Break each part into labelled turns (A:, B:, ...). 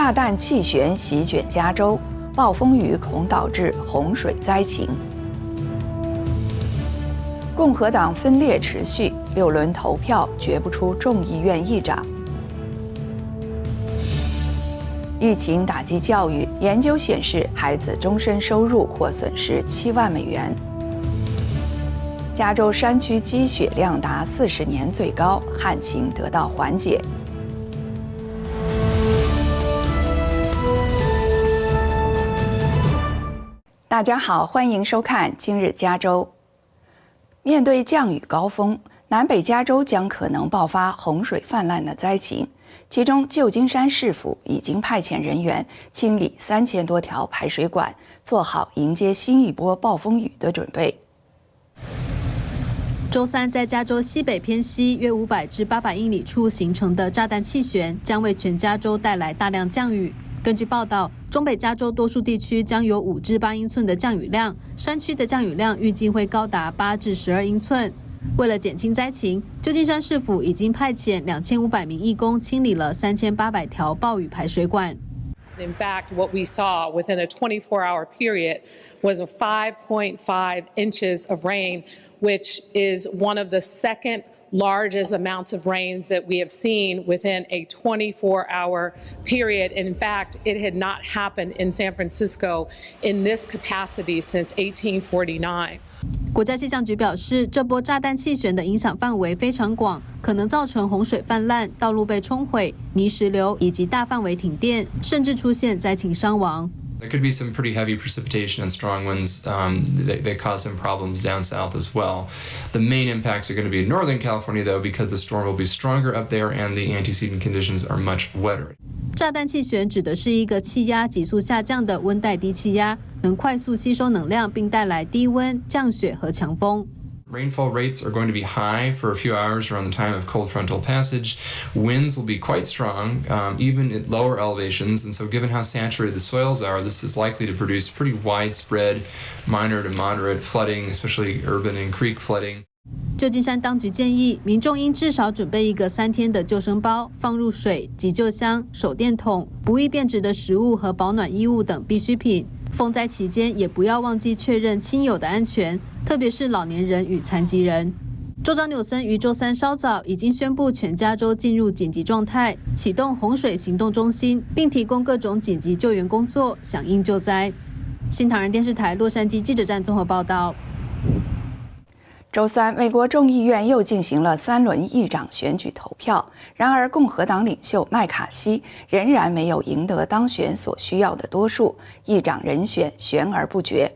A: 炸弹气旋席卷加州，暴风雨恐导致洪水灾情。共和党分裂持续，6轮投票决不出众议院议长。疫情打击教育，研究显示，孩子终身收入或损失7万美元。加州山区积雪量达40年最高，旱情得到缓解。大家好，欢迎收看今日加州。面对降雨高峰，南北加州将可能爆发洪水泛滥的灾情。其中，旧金山市府已经派遣人员清理3000多条排水管，做好迎接新一波暴风雨的准备。
B: 周三，在加州西北偏西约500至800英里处形成的炸弹气旋，将为全加州带来大量降雨。根据报道，中北加州多数地区将有5至8英寸的降雨量，山区的降雨量预计会高达8至12英寸。为了减轻灾情，旧金山市府已经派遣2500名义工清理了3800条暴雨排水管。
C: In fact, what we saw within a 24-hour period was a 5.5 inches of rain, which is one of the second largest amounts of rains that we have seen within a 24-hour period. In fact, it had not happened in San Francisco in this capacity since 1849.
B: 国家气象局表示，这波炸弹气旋的影响范围非常广，可能造成洪水泛滥、道路被冲毁、泥石流以及大范围停电，甚至出现灾情伤亡。
D: There could be some pretty heavy precipitation and strong winds that cause some problems down south as well. The main impacts are going to be in Northern California, though, because the storm will be stronger up there and the antecedent conditions are much wetter.
B: 炸弹气旋指的是一个气压急速下降的温带低气压，能快速吸收能量，并带来低温、降雪和强风。
D: Rainfall rates are going to be high for a few hours around the time of cold frontal passage. Winds will be quite strong, even at lower elevations. And so given how saturated the soils are, this is likely to produce pretty widespread minor to moderate flooding, especially urban and creek flooding.
B: 旧金山当局建议民众应至少准备一个3天的救生包，放入水、急救箱、手电筒、不易变质的食物和保暖衣物等必需品。风灾期间也不要忘记确认亲友的安全，特别是老年人与残疾人。州长纽森于周三稍早已经宣布全加州进入紧急状态，启动洪水行动中心，并提供各种紧急救援工作，响应救灾。新唐人电视台洛杉矶记者站综合报道。
A: 周三，美国众议院又进行了3轮议长选举投票，然而共和党领袖麦卡锡仍然没有赢得当选所需要的多数，议长人选悬而不决。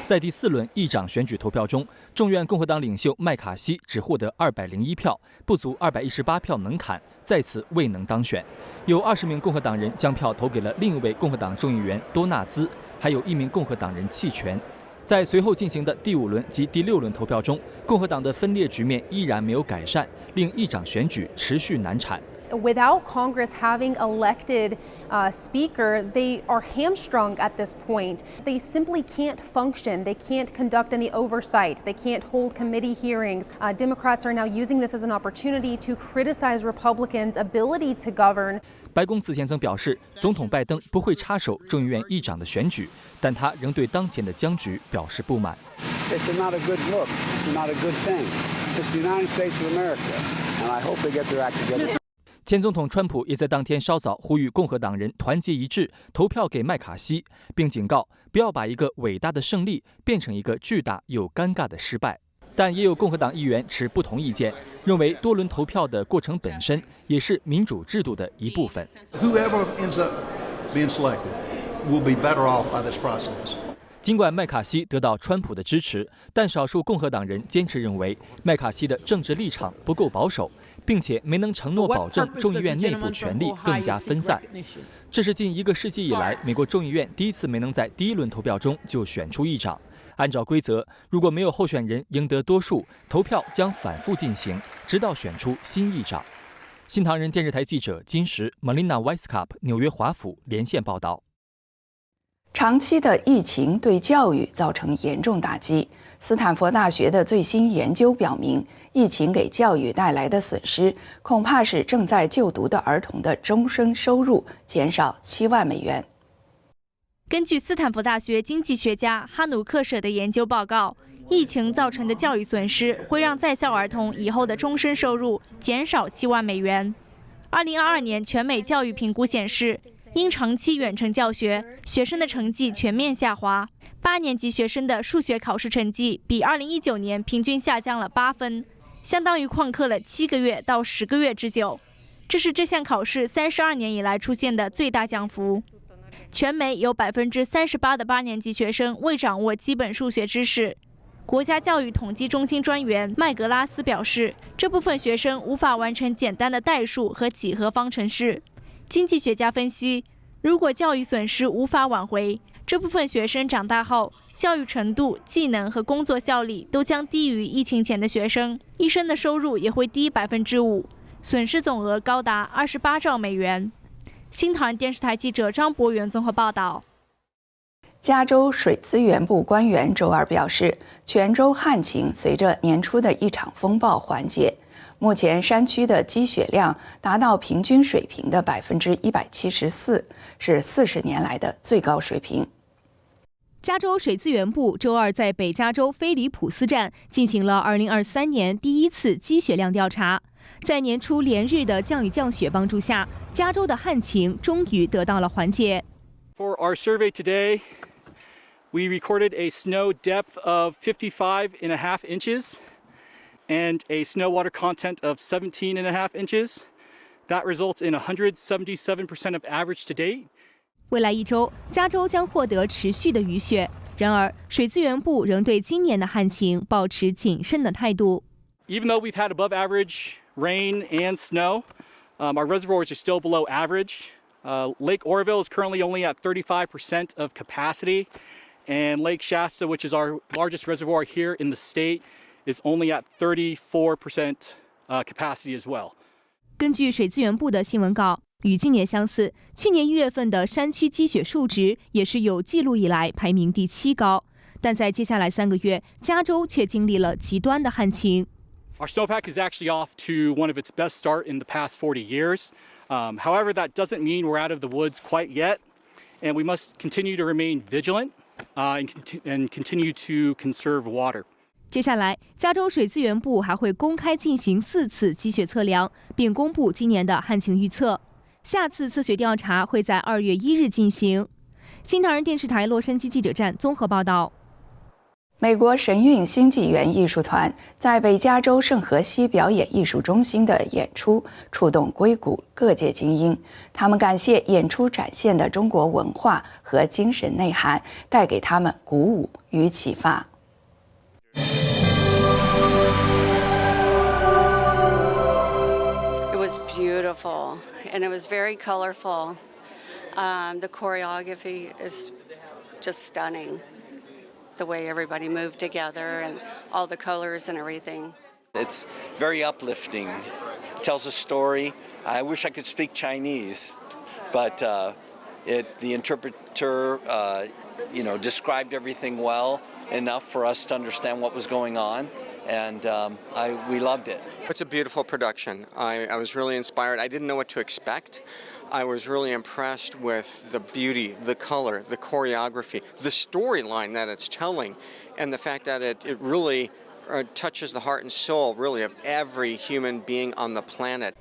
E: 在第4轮议长选举投票中，众院共和党领袖麦卡锡只获得201票，不足218票门槛，再次未能当选。有20名共和党人将票投给了另一位共和党众议员多纳兹，还有1名共和党人弃权。在随后进行的第5轮及第6轮投票中，共和党的分裂局面依然没有改善，令议长选举持续难产。
F: Without Congress having elected speaker, they are hamstrung at this point. They simply can't function. They can't conduct any oversight. They can't hold committee hearings. Democrats are now using this as an opportunity to criticize Republicans' ability to govern.
E: 白宫此前曾表示，总统拜登不会插手众议院议长的选举，但他仍对当前的僵局表示不满。
G: It's not a good look. It's not a good thing. It's the United States of America, and I hope they get their act together.
E: 前总统川普也在当天稍早呼吁共和党人团结一致，投票给麦卡锡，并警告不要把一个伟大的胜利变成一个巨大又尴尬的失败。但也有共和党议员持不同意见，认为多轮投票的过程本身也是民主制度的一部分。
H: Whoever ends up being selected will be better off by this process.
E: 尽管麦卡锡得到川普的支持，但少数共和党人坚持认为麦卡锡的政治立场不够保守，并且没能承诺保证众议院内部权力更加分散。这是近1个世纪以来美国众议院第一次没能在第1轮投票中就选出议长。按照规则，如果没有候选人赢得多数，投票将反复进行，直到选出新议长。新唐人电视台记者金石 Melina Weisskopf 纽约华府连线报道。
A: 长期的疫情对教育造成严重打击。斯坦福大学的最新研究表明，疫情给教育带来的损失，恐怕是正在就读的儿童的终身收入减少7万美元。
I: 根据斯坦福大学经济学家哈努克舍的研究报告，疫情造成的教育损失会让在校儿童以后的终身收入减少7万美元。2022年全美教育评估显示，因长期远程教学，学生的成绩全面下滑。8年级学生的数学考试成绩比2019年平均下降了8分，相当于旷课了7个月到10个月之久。这是这项考试32年以来出现的最大降幅。全美有38%的8年级学生未掌握基本数学知识。国家教育统计中心专员麦格拉斯表示，这部分学生无法完成简单的代数和几何方程式。经济学家分析，如果教育损失无法挽回，这部分学生长大后，教育程度、技能和工作效率都将低于疫情前的学生，一生的收入也会低5%，损失总额高达28兆美元。新唐人电视台记者张博元综合报道。
A: 加州水资源部官员周二表示，全州旱情随着年初的一场风暴缓解，目前山区的积雪量达到平均水平的174%，是40年来的最高水平。
J: 加州水资源部周二在北加州菲利普斯站进行了2023年第一次积雪量调查。在年初连日的降雨降雪帮助下，加州的旱情终于得到了缓解。
K: For our survey today, we recorded a snow depth of 55.5 inches and a snow water content of 17.5 inches. That results in 177% of average to date.
J: 未来一周，加州将获得持续的雨雪。然而，水资源部仍对今年的旱情保持谨慎的态度。
K: Even though we've had above average rain and snow, our reservoirs are still below average. Lake Oroville is currently only at 35% of capacity, and Lake Shasta, which is our largest reservoir here in the state, is only at 34% capacity as well.
J: 根据水资源部的新闻稿，与今年相似，去年1月份的山区积雪数值也是有记录以来排名第7高。但在接下来3个月，加州却经历了极端的旱情。
K: Our snowpack is actually off to one of its best start in the past 40 years. However, that doesn't mean we're out of the woods quite yet, and we must continue to remain vigilant and continue to conserve water.
J: 接下来，加州水资源部还会公开进行4次积雪测量，并公布今年的旱情预测。下次测雪调查会在2月1日进行。新唐人电视台洛杉矶记者站综合报道。
A: 美国神韵新纪元艺术团在北加州圣荷西表演艺术中心的演出触动硅谷各界精英，他们感谢演出展现的中国文化和精神内涵带给他们鼓舞与启发。
L: It was beautiful and it was very colorful. The choreography is just stunning.The way everybody moved together and all the colors and everything.
M: It's very uplifting. It tells a story. I wish I could speak Chinese, but the interpreter, described everything well enough for us to understand what was going on, and we loved it.
N: It's a beautiful production. I was really inspired. I didn't know what to expect.I was really impressed with the beauty, the color, the choreography, the storyline that it's telling, and the fact that it really touches the heart and soul, really, of every human being on the planet.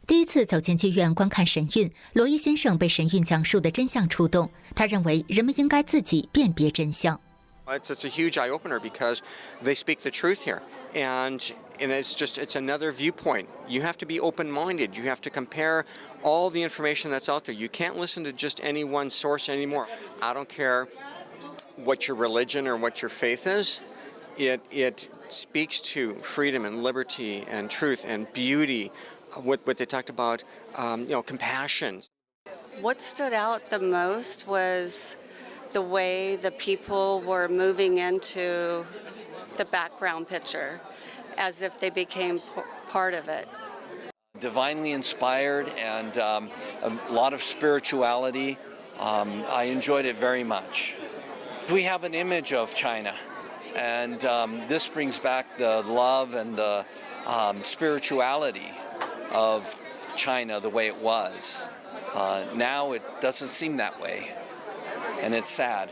O: 第一次走进剧院观看神韵，罗伊先生被神韵讲述的真相触动。他认为人们应该自己辨别真相。
N: It's a huge eye opener because they speak the truth here, and it's another viewpoint. You have to be open-minded. You have to compare all the information that's out there. You can't listen to just any one source anymore. I don't care what your religion or what your faith is. It speaks to freedom and liberty and truth and beauty. What they talked about, compassion.
L: What stood out the most was the way the people were moving into the background picture as if they became part of it.
M: Divinely inspired and a lot of spirituality, I enjoyed it very much. We have an image of China, and this brings back the love and the spirituality of China the way it was. Now it doesn't seem that way, and it's sad.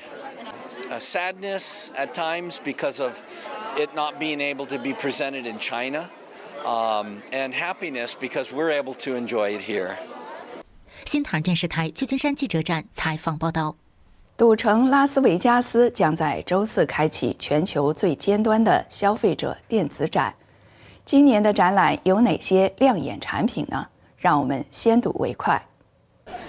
M: Sadness at times because of it not being able to be presented in China, and happiness because we're able to enjoy it here.
O: 新唐人电视台旧金山记者站采访报道。
A: 赌城拉斯维加斯将在周四开启全球最尖端的消费者电子展。今年的展览有哪些亮眼产品呢？让我们先睹为快。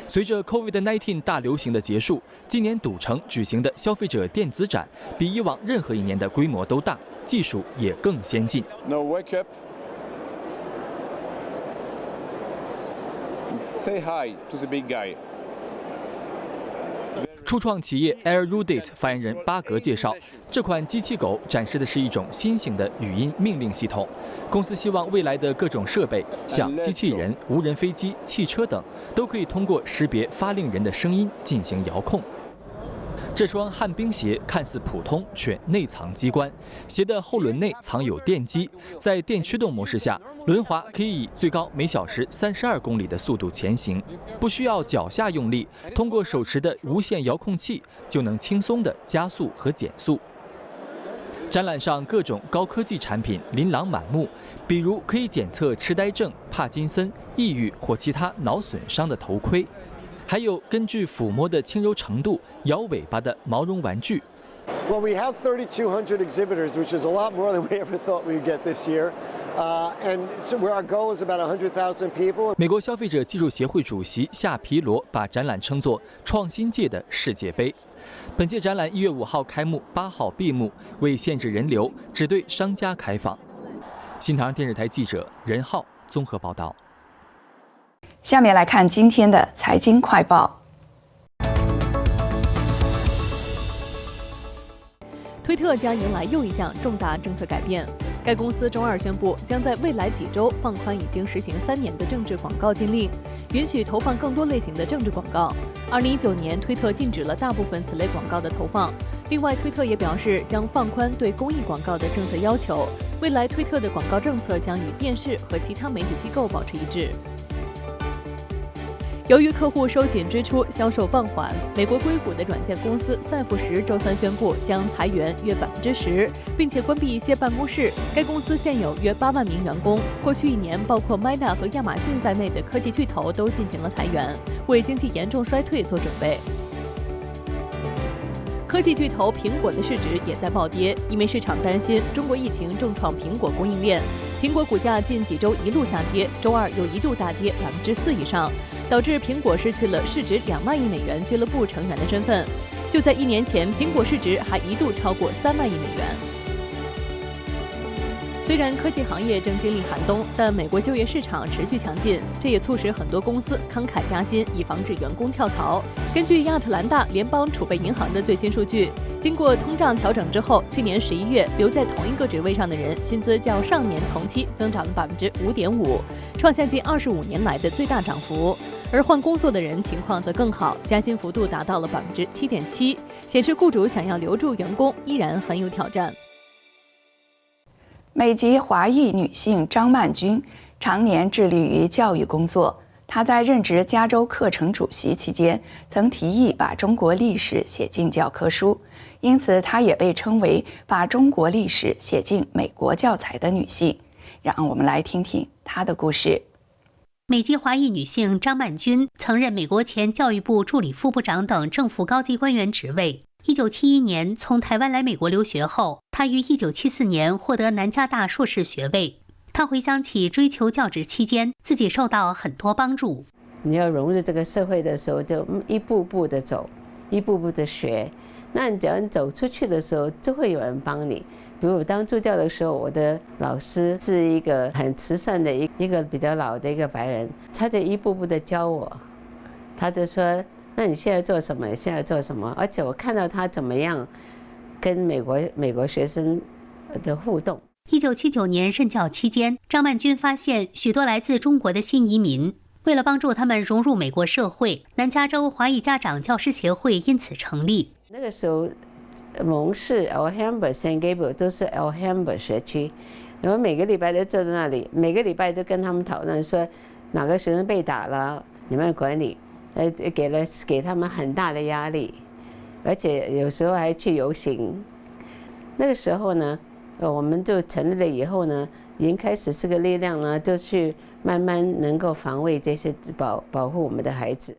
E: 随着 COVID-19 大流行的结束，今年赌城举行的消费者电子展比以往任何一年的规模都大，技术也更先进。
P: No, wake up. Say hi to the big guy.
E: 初创企业 AirUdate 发言人巴格介绍，这款机器狗展示的是一种新型的语音命令系统。公司希望未来的各种设备，像机器人、无人飞机、汽车等，都可以通过识别发令人的声音进行遥控。这双旱冰鞋看似普通，却内藏机关。鞋的后轮内藏有电机，在电驱动模式下，轮滑可以以最高每小时32公里的速度前行，不需要脚下用力，通过手持的无线遥控器就能轻松地加速和减速。展览上各种高科技产品琳琅满目，比如可以检测痴呆症、帕金森、抑郁或其他脑损伤的头盔。还有根据抚摸的轻柔程度摇尾巴的毛绒玩具。
Q: Well, we have 3,200 exhibitors, which is a lot more than we ever thought we'd get this year. And so our goal is about 100,000 people.
E: 美国消费者技术协会主席夏皮罗把展览称作创新界的世界杯。本届展览1月5号开幕，8号闭幕，为限制人流，只对商家开放。新唐人电视台记者任浩综合报道。
A: 下面来看今天的财经快报。
R: 推特将迎来又一项重大政策改变。该公司周二宣布，将在未来几周放宽已经实行3年的政治广告禁令，允许投放更多类型的政治广告。2019年，推特禁止了大部分此类广告的投放。另外，推特也表示将放宽对公益广告的政策要求。未来，推特的广告政策将与电视和其他媒体机构保持一致。由于客户收紧支出，销售放缓，美国硅谷的软件公司赛富时周三宣布将裁员约10%，并且关闭一些办公室。该公司现有约8万名员工。过去1年，包括 Meta 和亚马逊在内的科技巨头都进行了裁员，为经济严重衰退做准备。科技巨头苹果的市值也在暴跌，因为市场担心中国疫情重创苹果供应链。苹果股价近几周一路下跌，周二又一度大跌4%以上，导致苹果失去了市值2万亿美元俱乐部成员的身份。就在1年前，苹果市值还一度超过3万亿美元。虽然科技行业正经历寒冬，但美国就业市场持续强劲，这也促使很多公司慷慨加薪，以防止员工跳槽。根据亚特兰大联邦储备银行的最新数据，经过通胀调整之后，去年11月留在同一个职位上的人薪资较上年同期增长了5.5%，创下近25年来的最大涨幅。而换工作的人情况则更好，加薪幅度达到了7.7%，显示雇主想要留住员工依然很有挑战。
A: 美籍华裔女性张曼君常年致力于教育工作。她在任职加州课程主席期间，曾提议把中国历史写进教科书，因此她也被称为把中国历史写进美国教材的女性。让我们来听听她的故事。
S: 美籍华裔女性张曼君曾任美国前教育部助理副部长等政府高级官员职位。1971年从台湾来美国留学后，她于1974年获得南加大硕士学位。她回想起追求教职期间，自己受到很多帮助。
T: 你要融入这个社会的时候，就一步步的走，一步步的学。那你只要你走出去的时候，就会有人帮你。比如我当助教的时候，我的老师是一个很慈善的一个比较老的一个白人，他就一步步的教我。他就说：“那你现在做什么？你现在做什么？”而且我看到他怎么样跟美国学生的互动。
S: 1979年任教期间，张曼君发现许多来自中国的新移民为了帮助他们融入美国社会，南加州华裔家长教师协会因此成立。
T: 那个时候，蒙氏、Alhambra、San Gabriel 都是 Alhambra 学区，然后每个礼拜都坐在那里，每个礼拜都跟他们讨论说哪个学生被打了，你们管理，给他们很大的压力，而且有时候还去游行。那个时候呢，我们就成立了以后呢，已经开始这个力量呢，就去慢慢能够防卫这些保护我们的孩子。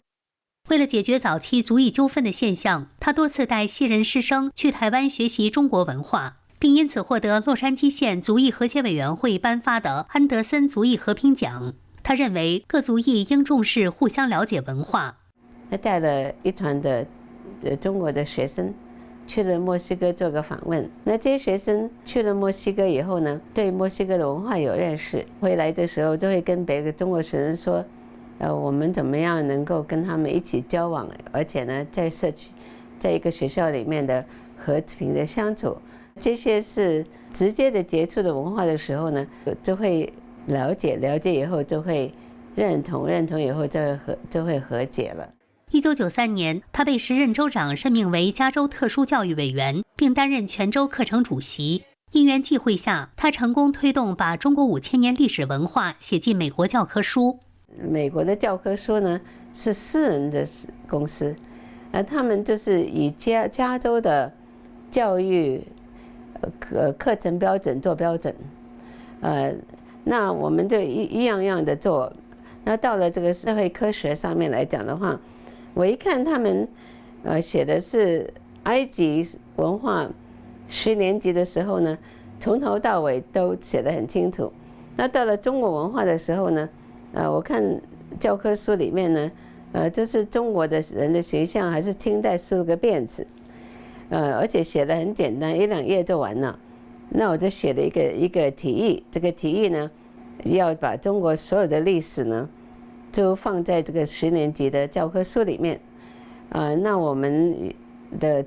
S: 为了解决早期族裔纠纷的现象，他多次带西人师生去台湾学习中国文化，并因此获得洛杉矶县族裔和谐委员会颁发的安德森族裔和平奖。他认为各族裔应重视互相了解文化。
T: 他带了一团的中国的学生去了墨西哥做个访问。那这些学生去了墨西哥以后呢，对墨西哥的文化有认识，回来的时候就会跟别的中国学生说，我们怎么样能够跟他们一起交往，而且呢，在社区，在一个学校里面的和平的相处，这些是直接的接触的文化的时候呢，就会了解以后就会认同以后就会和解了。
S: 1993年，他被时任州长任命为加州特殊教育委员，并担任全州课程主席。因缘际会下，他成功推动把中国5000年历史文化写进美国教科书。
T: 美国的教科书呢是私人的公司，他们就是以加州的教育课程标准做标准，那我们就一样样的做。那到了这个社会科学上面来讲的话，我一看他们写的是埃及文化10年级的时候呢，从头到尾都写得很清楚。那到了中国文化的时候呢，我看教科书里面呢，就是中国的人的形象还是清代梳了个辫子，而且写得很简单，1、2页就完了。那我就写了一个提议，这个提议呢，要把中国所有的历史呢，就放在这个10年级的教科书里面，那我们的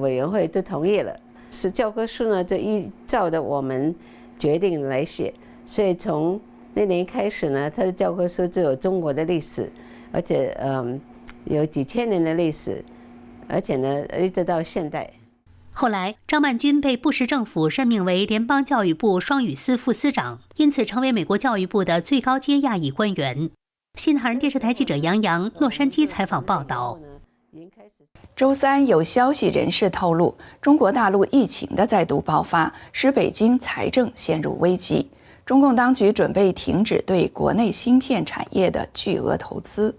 T: 委员会都同意了，是教科书呢就依照着我们决定来写，所以从那年开始呢，它的教科书就有中国的历史，而且有几千年的历史，而且呢一直到现代。
S: 后来，张曼君被布什政府任命为联邦教育部双语司副司长，因此成为美国教育部的最高阶亚裔官员。新唐人电视台记者杨洋洛杉矶采访报道。
A: 周三，有消息人士透露，中国大陆疫情的再度爆发，使北京财政陷入危机。中共当局准备停止对国内芯片产业的巨额投资。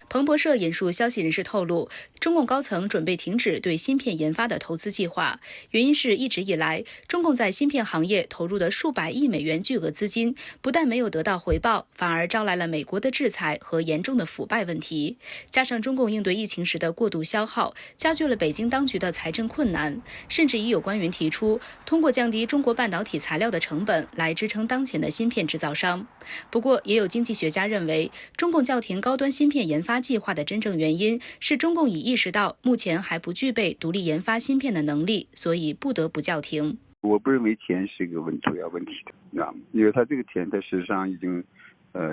B: 彭博社引述消息人士透露，中共高层准备停止对芯片研发的投资计划，原因是一直以来，中共在芯片行业投入的数百亿美元巨额资金，不但没有得到回报，反而招来了美国的制裁和严重的腐败问题。加上中共应对疫情时的过度消耗，加剧了北京当局的财政困难，甚至已有官员提出，通过降低中国半导体材料的成本来支撑当前的芯片制造商。不过，也有经济学家认为，中共叫停高端芯片研发计划的真正原因是中共已意识到目前还不具备独立研发芯片的能力，所以不得不叫停。
U: 我不认为钱是一个主要问题的，因为它这个钱在事实上已经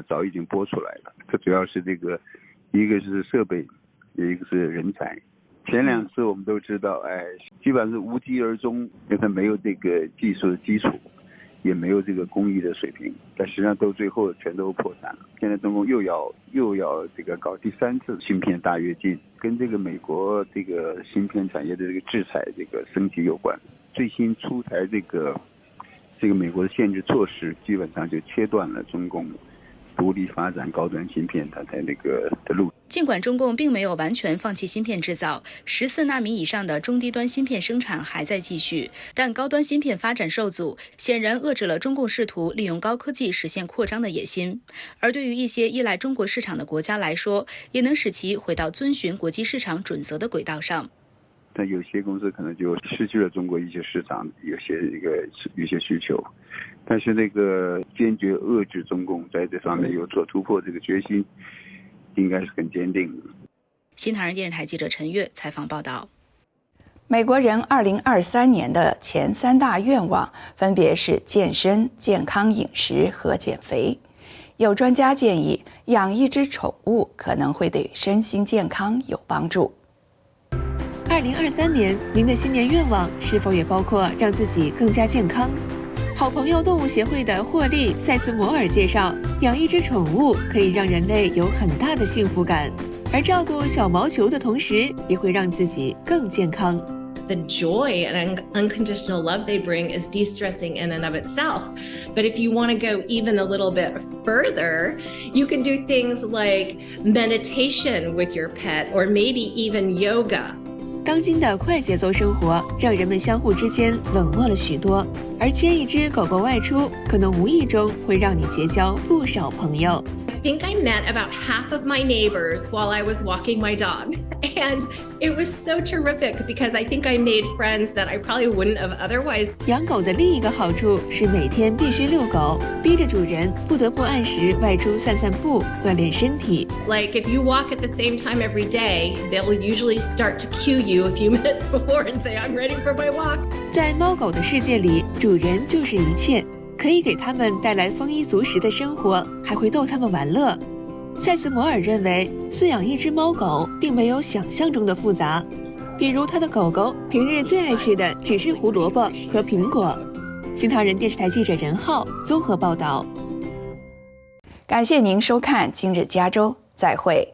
U: 早已经拨出来了，它主要是这个一个是设备，一个是人才。前2次我们都知道，基本上是无疾而终，因为它没有这个技术的基础，也没有这个工艺的水平，但实际上都最后全都破产了。现在中共又要这个搞第3次芯片大跃进，跟这个美国这个芯片产业的这个制裁这个升级有关。最新出台这个美国的限制措施，基本上就切断了中共独立发展高端芯片它在那个的路。
B: 尽管中共并没有完全放弃芯片制造，14纳米以上的中低端芯片生产还在继续，但高端芯片发展受阻，显然遏制了中共试图利用高科技实现扩张的野心。而对于一些依赖中国市场的国家来说，也能使其回到遵循国际市场准则的轨道上。
U: 但有些公司可能就失去了中国一些市场，有些需求，但是那个坚决遏制中共在这方面有所突破这个决心，应该是很坚定的。
B: 新唐人电视台记者陈悦采访报道。
A: 美国人2023年的前3大愿望分别是健身、健康饮食和减肥。有专家建议，养一只宠物可能会对身心健康有帮助。
C: 2023年，您的新年愿望是否也包括让自己更加健康？好朋友动物协会的霍利·塞斯摩尔介绍，养一只宠物可以让人类有很大的幸福感，而照顾小毛球的同时，也会让自己更健康。
V: The joy and unconditional love they bring is de-stressing in and of itself. But if you want to go even a little bit further, you can do things like meditation with your pet or maybe even yoga.
C: 当今的快节奏生活让人们相互之间冷漠了许多，而牵一只狗狗外出，可能无意中会让你结交不少朋友。
V: I think I met about half of my neighbors while I was walking my dog. And it was so terrific because I think I made friends that I probably wouldn't have otherwise.
C: 养狗的另一个好处是每天必须遛狗，逼着主人不得不按时外出散散步，锻炼身体。
V: Like if you walk at the same time every day, they'll usually start to cue you a few minutes before and say, I'm ready for my walk.
C: 在猫狗的世界里，主人就是一切，可以给他们带来丰衣足食的生活，还会逗他们玩乐。塞斯摩尔认为，饲养一只猫狗并没有想象中的复杂，比如他的狗狗平日最爱吃的只是胡萝卜和苹果。新唐人电视台记者任浩综合报道。
A: 感谢您收看今日加州，再会。